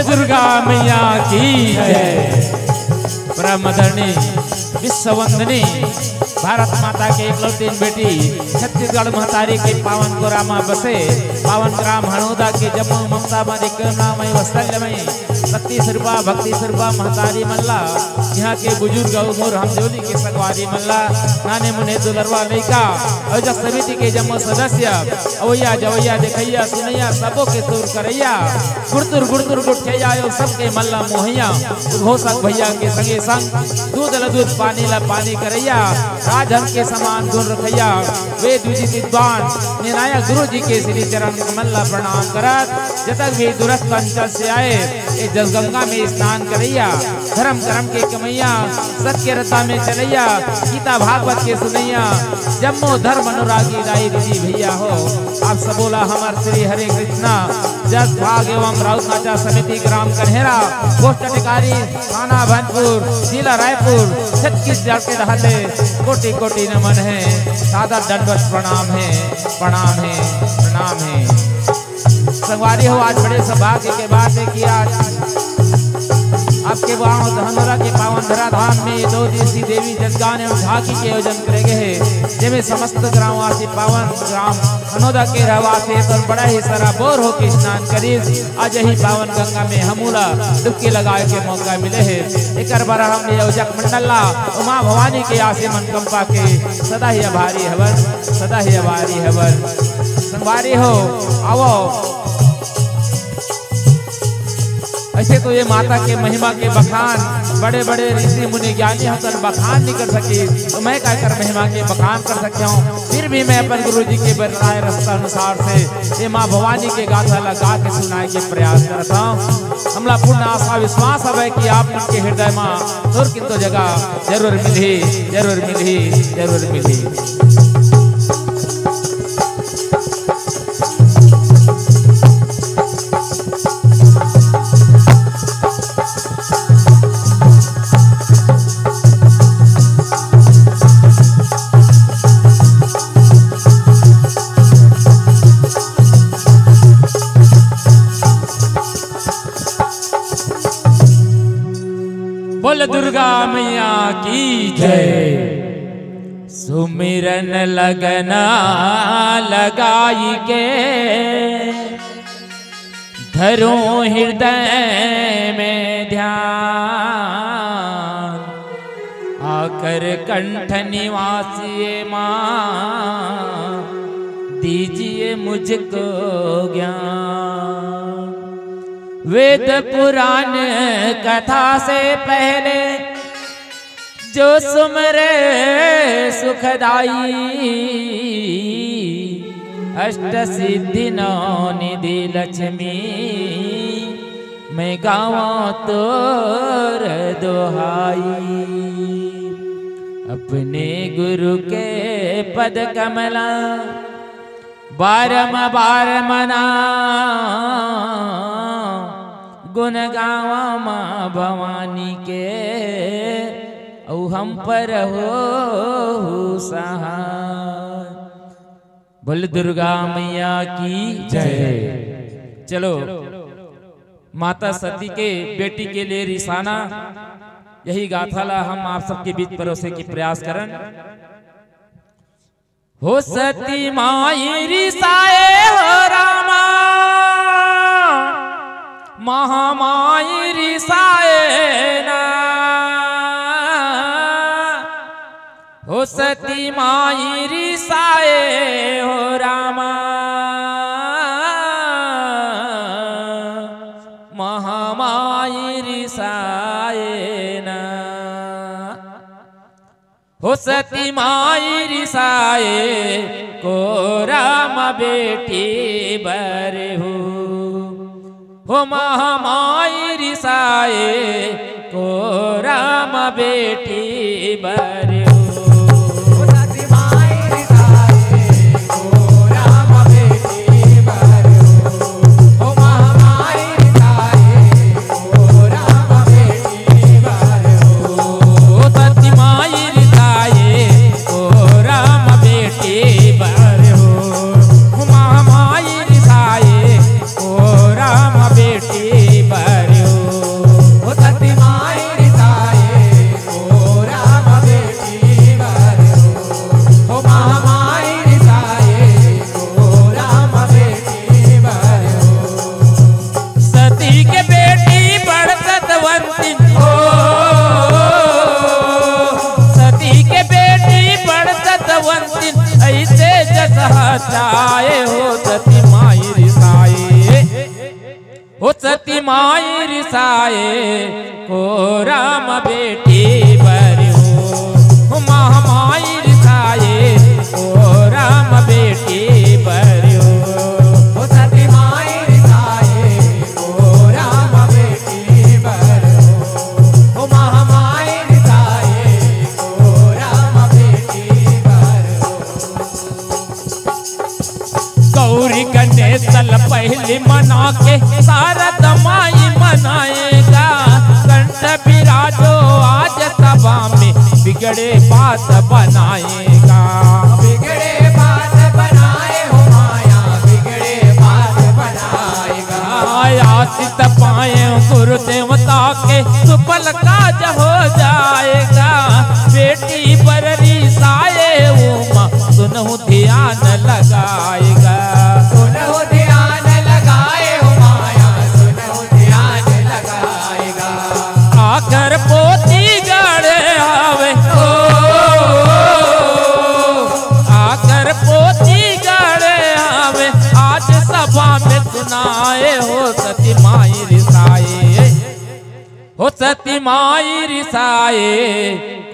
दुर्गा मैया की जय। ब्रह्मधरणी विश्ववंदनी भारत माता के इकलौती बेटी छत्तीसगढ़ महतारी के पावन गोरामा बसे पावन ग्राम हनोदा के जम्मू ममता मारी करुणामयी वत्सल्यमयी शक्ति स्वरूपा भक्ति स्वरूपा महतारी मल्ला यहाँ के बुजुर्ग उमर हमजोली के सगवारी मल्ला नाने मुने दुलरवा लइका आयोजक समिति के जम्मू सदस्य अवैया जवैया देखैया सुनैया सबो के तोर करैया गुड़तुर गुड़तुर गुटैया सबके मल्ला मोहैया घोषक भैया के संगे संग दूध ल दूध पानी ला पानी करैया राजहंस के समान गुण रखैया वेद विदित विद्वान निर्णायक गुरु जी के श्री चरण कमल प्रणाम करत जतक भी दूरस्थ अंचल से आए ये जलगंगा में स्नान करैया धर्म कर्म के कमैया सत्य रता में चलैया गीता भागवत के सुनैया जम्मो धर्म अनुरागी राई दीदी भैया हो आप सबोला हमार श्री हरे कृष्णा जस भाग एवं राउत नाचा समिति ग्राम कन्हेरा पोस्ट अधिकारी थाना भनपुर जिला रायपुर छत्तीसगढ़ के रहते कोटि कोटि नमन है सादर दंडवत प्रणाम है प्रणाम है प्रणाम है। संगवारी हो आज बड़े सौभाग्य के बात है कि आज आपके गाँव धनोरा के पावन धरा धाम में 2 दिवसीय देवी जसगान एवं झांकी के आयोजन करे गए हैं जिसमें समस्त ग्रामवासी पावन ग्राम हनोदा के रहवासी तो बड़ा ही सारा बोर होकर स्नान करी आज यही पावन गंगा में हमूला डुबकी लगाए के मौका मिले है। एक बार हम आयोजक मंडला उमा भवानी के आसे मनकंपा के सदा ही आभारी हवन सदा ही आभारी हवन। संगवारी हो आओ ऐसे तो ये माता के महिमा के बखान बड़े बड़े ऋषि मुनि ज्ञानी होकर बखान नहीं कर सके तो मैं क्या कर महिमा के बखान कर सकता हूँ। फिर भी मैं अपन गुरु जी के बताए रास्ता अनुसार से ये माँ भवानी के गाथा लगा के सुनाए के प्रयास करता हूँ। हमला पूर्ण आशा विश्वास है कि आप उनके हृदय माँ और किंतु जगह जरूर मिली जरूर मिली जरूर मिली। बोल दुर्गा मैया की जय। सुमिरन लगना लगाई के धरो हृदय में ध्यान आकर कंठ निवासी माँ दीजिए मुझको ज्ञान। वेद पुराण कथा से पहले जो सुमरे सुखदाई अष्ट सिद्धि नौ निधि लक्ष्मी मैं गावा तोर दोहाई। अपने गुरु के पद कमला बार मना गुण गावा माँ भवानी के औ हम पर हो सहाय। बोल दुर्गा मैया की जय। चलो माता सती के बेटी के लिए रिसाना यही गाथाला हम आप सबके बीच परोसे की प्रयास करन। हो सती माई रिसाए हो रामा महामाई रिसाए ना। हो सती माई रिसाए हो रामा हो सती माई रिसाए को राम बेटी बर हो महामाई रिसाए को राम बेटी बर चाहे हो सती माई रिसाए हो सती माई रिसाए को राम बेटी बर हो महामाई रिसाए को राम बेटी बर हो सती माई रिसाए को राम बेटी बर हो महामाई रिसाए को राम बेटी बर गौरी गणेश तल पहले मना के सारा दमाई मनाएगा कंठ बिराजो आज सभा में बिगड़े बात बनाएगा बिगड़े बात बनाए हो माया बिगड़े बात बनाएगा आशीष पाए गुरु देवता के सुफल काज हो जाएगा बेटी पर रिसाए उमा सुनहु ध्यान लगाएगा सुनहु ध्यान लगाए हो माया सुनहु ध्यान लगाएगा आकर पोती गढ़े आवे आकर पोती गढ़े आवे आज सभा में सुनाए हो सती माई रिसाए हो सती माई रिसाए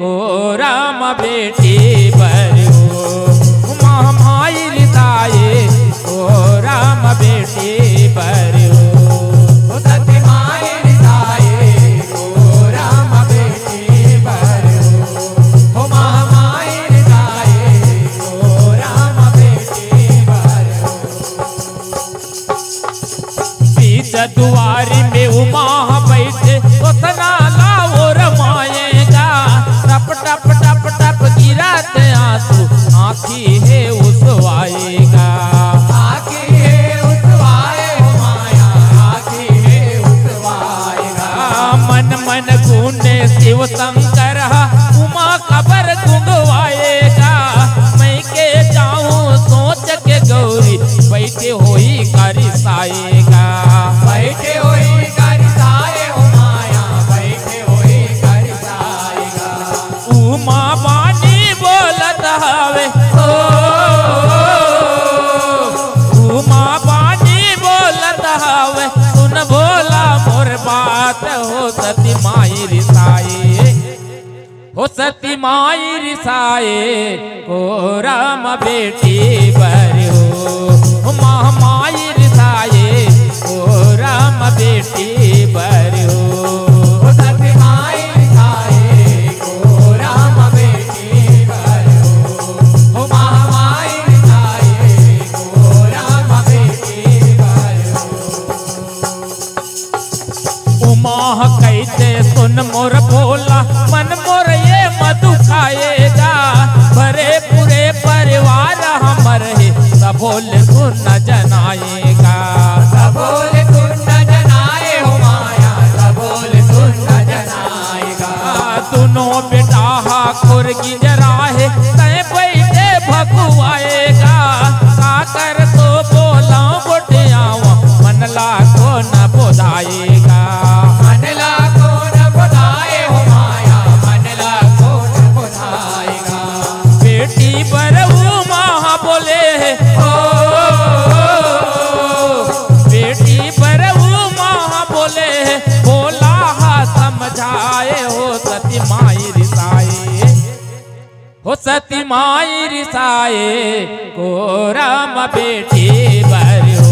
को राम बेटी बर हो महामाई रिसाए को राम बेटी बर हो सती माई रिसाए को राम बेटी बर हो महामाई रिसाए को राम बेटी बर बीच दुआरी में उमा बैठे तो सना लाओ रमाएगा टप टप टप टप गिराते आंसू आँखी है उसवाएगा आँखी है उसवाए हो माया आँखी है उसवाएगा मन मन गुने शिव शंकर उमा खबर गुंगवाएगा मैं के जाऊं सोच के गौरी बैठे होई करिसाएगा बैठे होई करिसाए हो माया बैठे होई करिसाएगा उमा बानी बोलत हवे उमा बानी बोलत हवे सुन बोला मोर बात हो सती माई रिसाए हो सती माई रिसाए को राम बेटी बर हो महामाई रिसाए को राम बेटी बर हो सती माई रिसाए को राम बेटी बर हो महामाई रिसाए को राम बेटी बर उमा कहते सुन मोर भोला मन मोर ये मधु खाएगा भरे पूरे परिवार हमर है सबोल सुन जनाएगा सबोल सुन जनाए हो माया सबोल सुन जनाएगा दोनों बेटा खुर गिजरा है तय बैठे भगुआएगा काकर तो बोला बोटियावा मनला को न बोधाएगा मनला को न बोधाए हो माया मनला को न बोधाएगा बेटी पर उमा बोले हो सती माई रिसाए को राम बेटी बरियो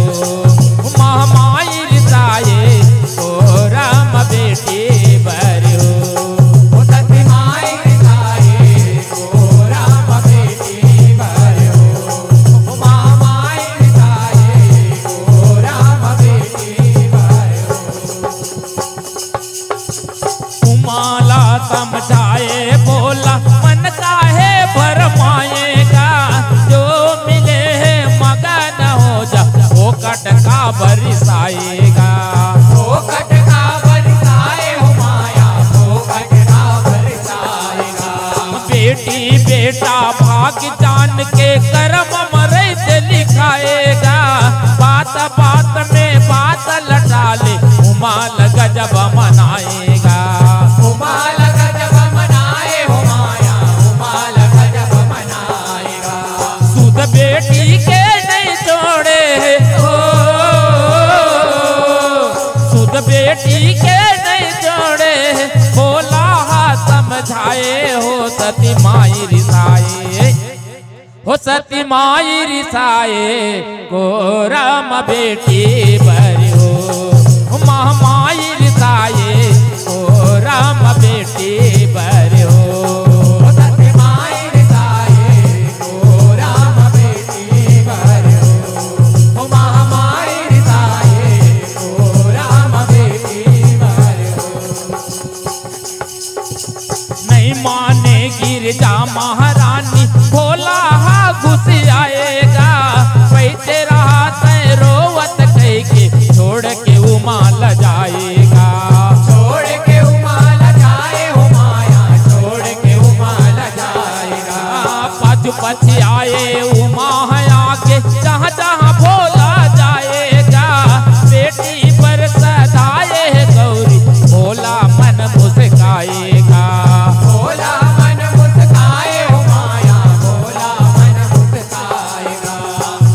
महामाई रिसाए को राम बेटी बरियो सती माई रिसाए को राम बेटी बरियो महामाई रिसाए को राम बेटी बरियो उमाला समझाए बोला मन काहे भरमाएगा जो मिले है मगन हो जा वो कटका बरसाएगा वो कटका बरसाए हो माया वो कटका बरसाएगा बेटी बेटा भाग जान के कर्म मरैत लिखाएगा बात बात में बात लटा ले उमाल गजब मनाएगा उमाल गजब मनाए हो माया उमाल गजब मनाएगा सुध बेटी के नहीं छोड़े हो सुध बेटी के नहीं छोड़े बोला हा समझाए हो सती माई रिसाए हो सती माई रिसाए को राम बेटी बरियो महामाई रिसाए को राम बेटी बरियो सती माई रिसाए को राम बेटी बरियो महामाई रिसाए को राम बेटी बरियो नहीं माने गिरजा महारानी भोला हा घुस आएगा बैठे रहा तय रोवत कह के छोड़ के उमाल जाएगा छोड़ के उमाल जाए हो माया छोड़ के उमाल जाएगा पछ पछ आए उमा आके जहाँ जहाँ भोला जाएगा बेटी पर सदाए गौरी भोला मन मुस्काएगा भोला मन मुस्काए हो माया भोला मन मुस्काएगा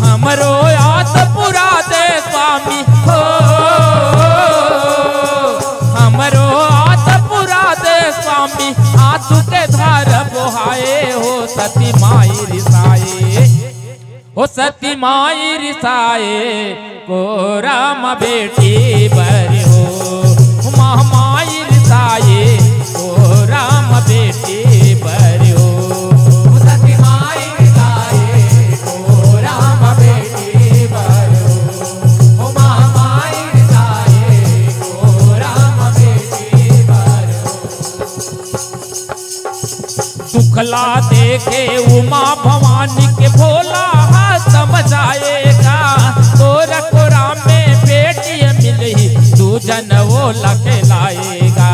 हमरो याद पुरा दे स्वामी हो हमरो याद पुरा दे स्वामी आंसू के धार बोहाए हो सती माई रिसाए हो सती माई रिसाए को राम बेटी बरियो महामाई रिसाए को राम बेटी बरियो सती माई रिसाए को राम बेटी बरियो महामाई रिसाए को राम बेटी बरियो दुखला देखे उमा भवानी के भोला हा समझाएगा तोरा कोरा में बेटी मिली दूजन वो लखलाएगा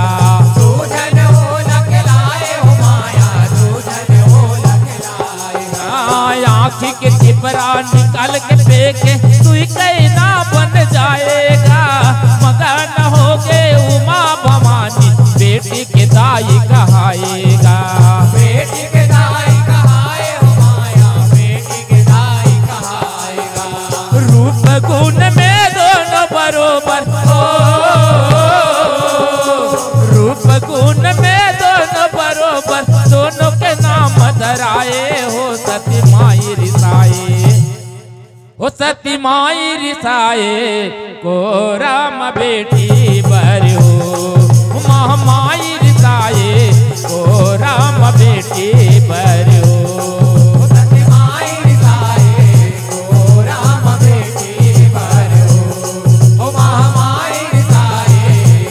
दूजन वो लखलाए हो माया दूजन वो लखलाएगा आँखी के टिपरा निकाल के फेंके तू कहना बन जाएगा मगन हो गए उमा भवानी बेटी के दाई कहाएगा बेटी के दाई कहाए हो माया बेटी के दाई कहाएगा रूप गुण में दोनों बरोबर हो रूप गुण में दोनों बरोबर दोनों के नाम धराए हो सती माई रिसाए हो सती माई रिसाए को राम बेटी बरियो महामाई रिसाए को राम बेटी बरियो सती माई रिसाए को राम बेटी बरियो महामाई रिसाए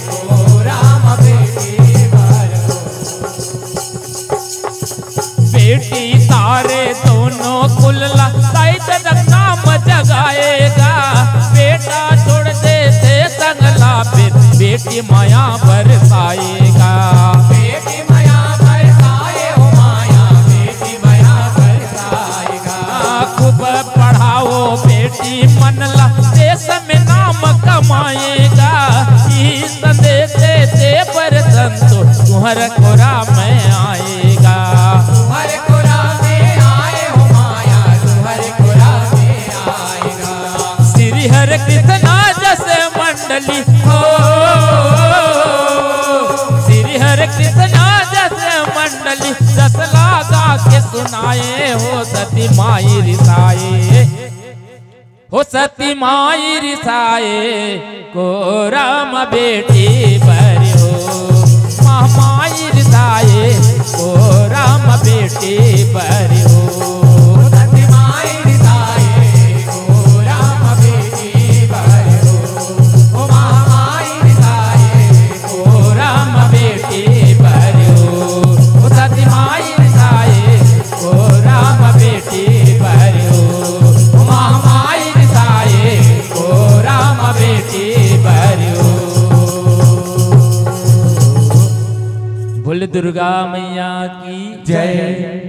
को राम बेटी बरियो बेटी तारे दोनों कुलला नाम जगाएगा बेटा छोड़ दे संगला फिर बेटी माया बरसाएगा बेटी माया बरसाए हो माया बेटी माया बरसाएगा खूब पढ़ाओ बेटी मनला देश में नाम कमाएगा इस संदेश से पर संतो तुहर कोरा में आएगा तुम्हारे कोरा में आए हो माया तुम्हारे कोरा में आएगा श्री हरे कृष्णा जैसे मंडली हो श्री हरे कृष्णा जैसे मंडली जस लागा के सुन सती माई रिसाए, हो सती माई रिसाए को राम बेटी पर हो। माई रिसाए को राम बेटी पर हो। सती माई रिसाए को राम बेटी पर हो। ओ माई रिसाए को राम बेटी पर हो। सती माई रिसाए को राम बेटी पर हो। माई रिसाए को राम बेटी पर हो। बोल दुर्गा मैया की जय।